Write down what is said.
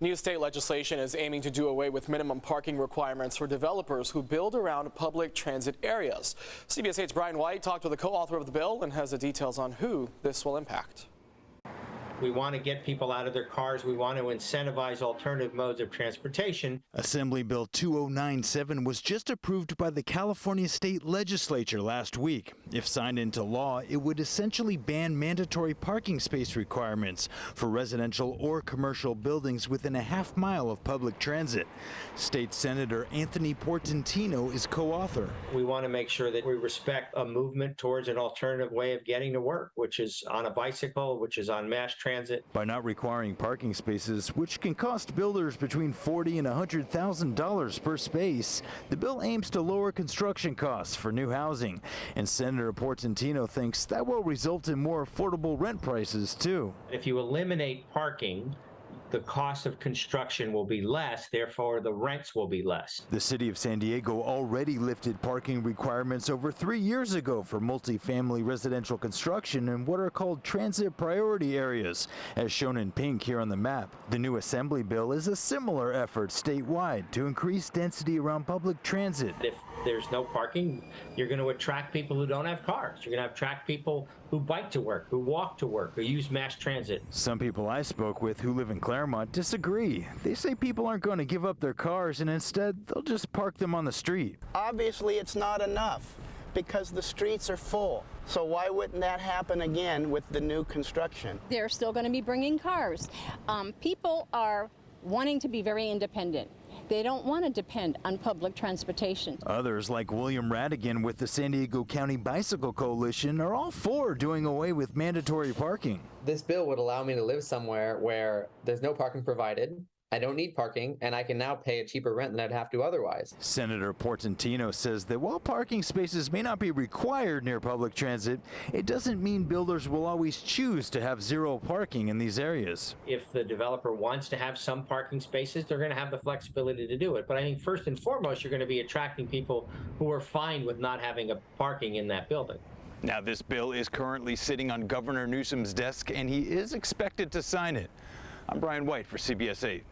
New state legislation is aiming to do away with minimum parking requirements for developers who build around public transit areas. CBS 8's Brian White talked with the co-author of the bill and has the details on who this will impact. We want to get people out of their cars. We want to incentivize alternative modes of transportation. Assembly Bill 2097 was just approved by the California State Legislature last week. If signed into law, it would essentially ban mandatory parking space requirements for residential or commercial buildings within a half mile of public transit. State Senator Anthony Portantino is co-author. We want to make sure that we respect a movement towards an alternative way of getting to work, which is on a bicycle, which is on mass transit. By not requiring parking spaces, which can cost builders between $40,000 and $100,000 per space, the bill aims to lower construction costs for new housing. And Senator Portantino thinks that will result in more affordable rent prices, too. If you eliminate parking, the cost of construction will be less, therefore the rents will be less. The city of San Diego already lifted parking requirements over 3 years ago for multifamily residential construction in what are called transit priority areas, as shown in pink here on the map. The new Assembly bill is a similar effort statewide to increase density around public transit. If there's no parking, you're going to attract people who don't have cars. You're going to attract people who bike to work, who walk to work, who use mass transit. Some people I spoke with who live in Claremont disagree. They say people aren't going to give up their cars and instead they'll just park them on the street. Obviously, it's not enough because the streets are full. So why wouldn't that happen again with the new construction? They're still going to be bringing cars. People are wanting to be very independent. They don't want to depend on public transportation. Others, like William Radigan with the San Diego County Bicycle Coalition, are all for doing away with mandatory parking. This bill would allow me to live somewhere where there's no parking provided. I don't need parking, and I can now pay a cheaper rent than I'd have to otherwise. Senator Portantino says that while parking spaces may not be required near public transit, it doesn't mean builders will always choose to have zero parking in these areas. If the developer wants to have some parking spaces, they're going to have the flexibility to do it. But I think first and foremost, you're going to be attracting people who are fine with not having a parking in that building. Now, this bill is currently sitting on Governor Newsom's desk, and he is expected to sign it. I'm Brian White for CBS 8.